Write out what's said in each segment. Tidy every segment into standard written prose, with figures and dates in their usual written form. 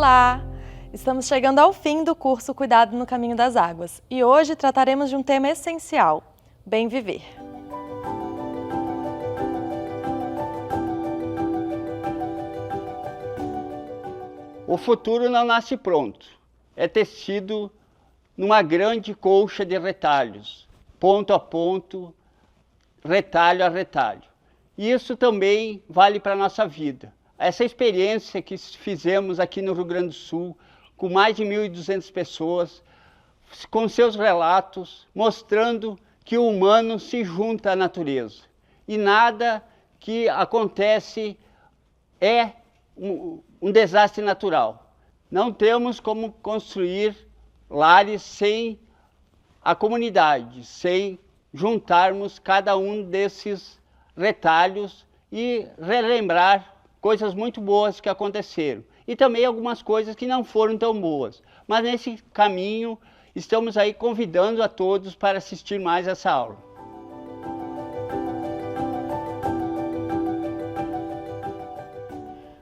Olá! Estamos chegando ao fim do curso Cuidado no Caminho das Águas e hoje trataremos de um tema essencial: bem viver. O futuro não nasce pronto, é tecido numa grande colcha de retalhos, ponto a ponto, retalho a retalho. E isso também vale para a nossa vida. Essa experiência que fizemos aqui no Rio Grande do Sul, com mais de 1.200 pessoas, com seus relatos, mostrando que o humano se junta à natureza. E nada que acontece é um desastre natural. Não temos como construir lares sem a comunidade, sem juntarmos cada um desses retalhos e relembrar coisas muito boas que aconteceram. E também algumas coisas que não foram tão boas. Mas nesse caminho, estamos aí convidando a todos para assistir mais essa aula.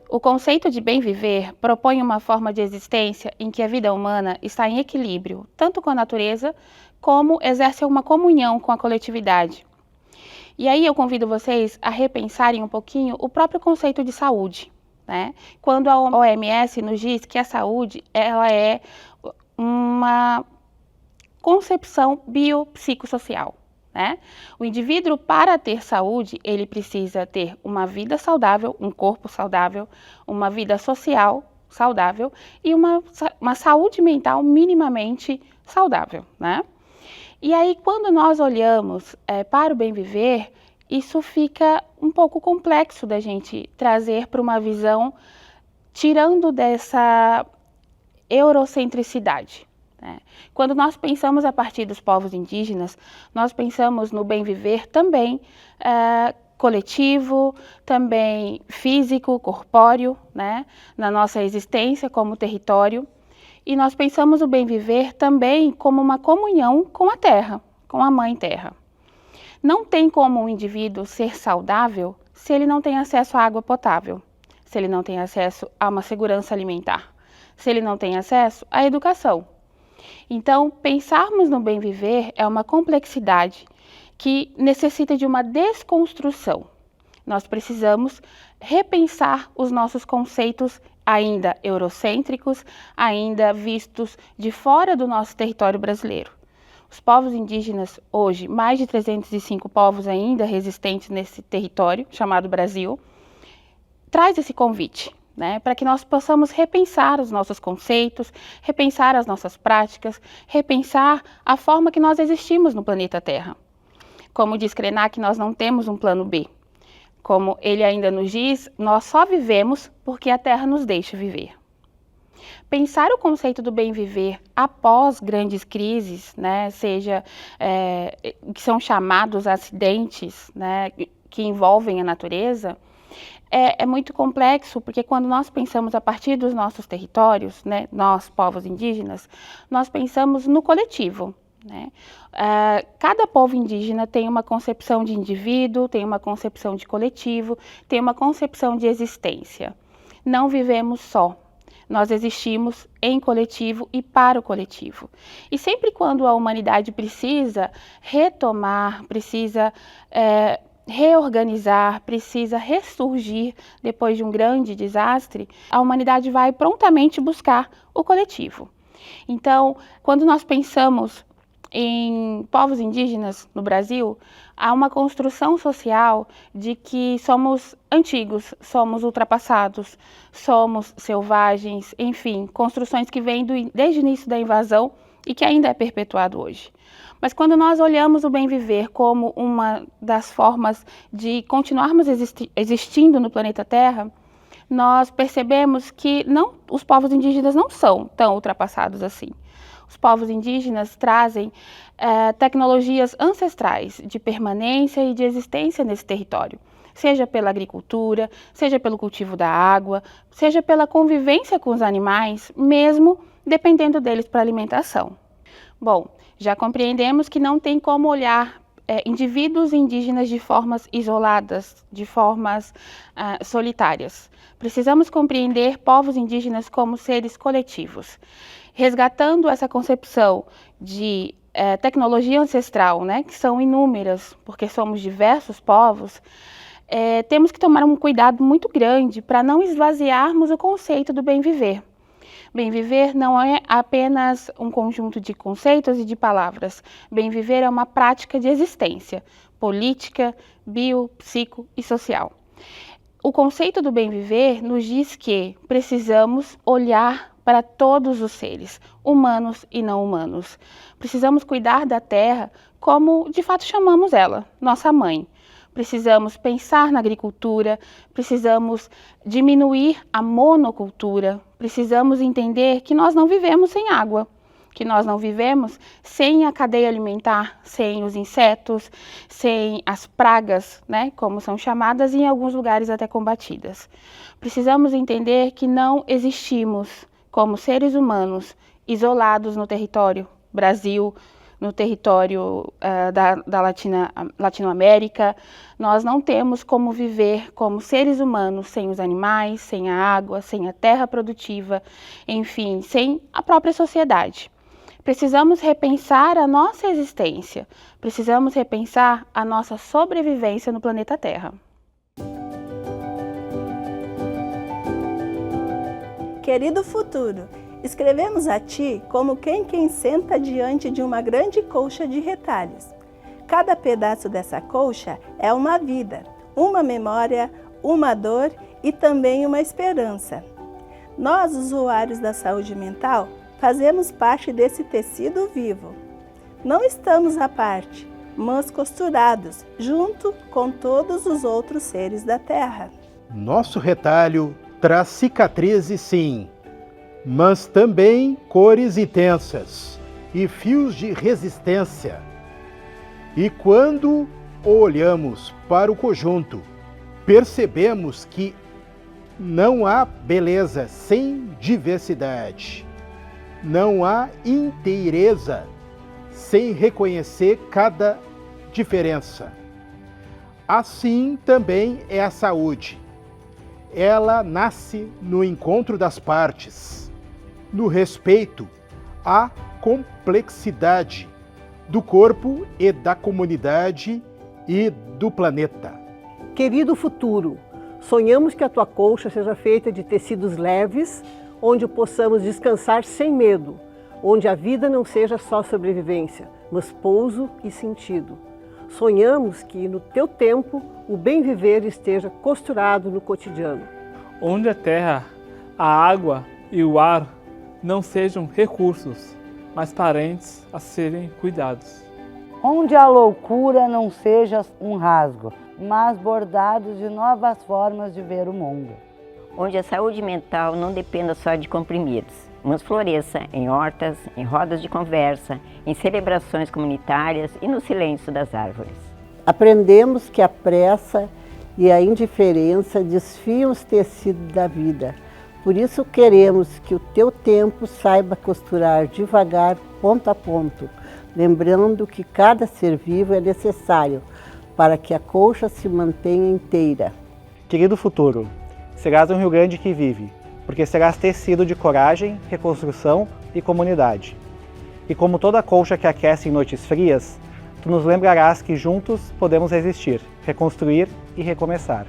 O conceito de bem viver propõe uma forma de existência em que a vida humana está em equilíbrio, tanto com a natureza, como exerce uma comunhão com a coletividade. E aí eu convido vocês a repensarem um pouquinho o próprio conceito de saúde, né? Quando a OMS nos diz que a saúde ela é uma concepção biopsicossocial. Né? O indivíduo, para ter saúde, ele precisa ter uma vida saudável, um corpo saudável, uma vida social saudável e uma saúde mental minimamente saudável. Né? E aí, quando nós olhamos para o bem viver, isso fica um pouco complexo da gente trazer para uma visão tirando dessa eurocentricidade. Quando nós pensamos a partir dos povos indígenas, nós pensamos no bem viver também coletivo, também físico, corpóreo, né, na nossa existência como território. E nós pensamos o bem viver também como uma comunhão com a terra, com a mãe terra. Não tem como um indivíduo ser saudável se ele não tem acesso à água potável, se ele não tem acesso a uma segurança alimentar, se ele não tem acesso à educação. Então, pensarmos no bem viver é uma complexidade que necessita de uma desconstrução. Nós precisamos repensar os nossos conceitos ainda eurocêntricos, ainda vistos de fora do nosso território brasileiro. Os povos indígenas, hoje, mais de 305 povos ainda resistentes nesse território, chamado Brasil, traz esse convite. Né, para que nós possamos repensar os nossos conceitos, repensar as nossas práticas, repensar a forma que nós existimos no planeta Terra. Como diz Krenak, nós não temos um plano B. Como ele ainda nos diz, nós só vivemos porque a Terra nos deixa viver. Pensar o conceito do bem viver após grandes crises, né, que são chamados acidentes, né, que envolvem a natureza, é muito complexo, porque quando nós pensamos a partir dos nossos territórios, né, nós, povos indígenas, nós pensamos no coletivo. Né? Cada povo indígena tem uma concepção de indivíduo, tem uma concepção de coletivo, tem uma concepção de existência. Não vivemos só. Nós existimos em coletivo e para o coletivo. E sempre quando a humanidade precisa retomar, precisa reorganizar, precisa ressurgir depois de um grande desastre, a humanidade vai prontamente buscar o coletivo. Então, quando nós pensamos em povos indígenas no Brasil, há uma construção social de que somos antigos, somos ultrapassados, somos selvagens, enfim, construções que vêm desde o início da invasão e que ainda é perpetuado hoje. Mas quando nós olhamos o bem viver como uma das formas de continuarmos existindo no planeta Terra, nós percebemos que os povos indígenas não são tão ultrapassados assim. Os povos indígenas trazem tecnologias ancestrais de permanência e de existência nesse território, seja pela agricultura, seja pelo cultivo da água, seja pela convivência com os animais, mesmo dependendo deles para alimentação. Bom, já compreendemos que não tem como olhar indivíduos indígenas de formas isoladas, de formas solitárias. Precisamos compreender povos indígenas como seres coletivos, resgatando essa concepção de tecnologia ancestral, né, que são inúmeras, porque somos diversos povos. Temos que tomar um cuidado muito grande para não esvaziarmos o conceito do bem viver. Bem viver não é apenas um conjunto de conceitos e de palavras. Bem viver é uma prática de existência, política, bio, psico e social. O conceito do bem viver nos diz que precisamos olhar para todos os seres, humanos e não humanos. Precisamos cuidar da terra como de fato chamamos ela, nossa mãe. Precisamos pensar na agricultura, precisamos diminuir a monocultura, precisamos entender que nós não vivemos sem água, que nós não vivemos sem a cadeia alimentar, sem os insetos, sem as pragas, né, como são chamadas e em alguns lugares até combatidas. Precisamos entender que não existimos como seres humanos isolados no território Brasil, no território da Latinoamérica. Nós não temos como viver como seres humanos sem os animais, sem a água, sem a terra produtiva, enfim, sem a própria sociedade. Precisamos repensar a nossa existência, precisamos repensar a nossa sobrevivência no planeta Terra. Querido futuro, escrevemos a ti como quem senta diante de uma grande colcha de retalhos. Cada pedaço dessa colcha é uma vida, uma memória, uma dor e também uma esperança. Nós, usuários da saúde mental, fazemos parte desse tecido vivo. Não estamos à parte, mas costurados, junto com todos os outros seres da Terra. Nosso retalho traz cicatrizes, sim, mas também cores intensas e fios de resistência. E quando olhamos para o conjunto, percebemos que não há beleza sem diversidade, não há inteireza sem reconhecer cada diferença. Assim também é a saúde. Ela nasce no encontro das partes, no respeito à complexidade do corpo e da comunidade e do planeta. Querido futuro, sonhamos que a tua colcha seja feita de tecidos leves, onde possamos descansar sem medo, onde a vida não seja só sobrevivência, mas pouso e sentido. Sonhamos que no teu tempo o bem viver esteja costurado no cotidiano. Onde a terra, a água e o ar não sejam recursos, mas parentes a serem cuidados. Onde a loucura não seja um rasgo, mas bordados de novas formas de ver o mundo. Onde a saúde mental não dependa só de comprimidos, mas floresça em hortas, em rodas de conversa, em celebrações comunitárias e no silêncio das árvores. Aprendemos que a pressa e a indiferença desfiam os tecidos da vida. Por isso queremos que o teu tempo saiba costurar devagar, ponto a ponto, lembrando que cada ser vivo é necessário para que a colcha se mantenha inteira. Querido futuro, serás um Rio Grande que vive, porque serás tecido de coragem, reconstrução e comunidade. E como toda colcha que aquece em noites frias, tu nos lembrarás que juntos podemos resistir, reconstruir e recomeçar.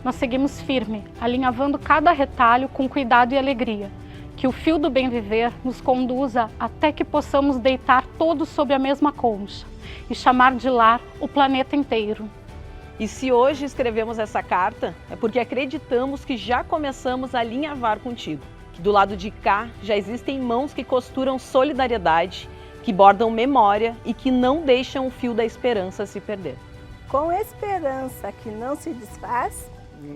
Nós seguimos firme, alinhavando cada retalho com cuidado e alegria. Que o fio do bem viver nos conduza até que possamos deitar todos sob a mesma concha e chamar de lar o planeta inteiro. E se hoje escrevemos essa carta, é porque acreditamos que já começamos a alinhavar contigo. Que do lado de cá já existem mãos que costuram solidariedade, que bordam memória e que não deixam o fio da esperança se perder. Com esperança que não se desfaz,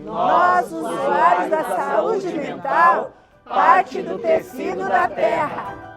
nós, usuários da saúde mental, parte do tecido da Terra.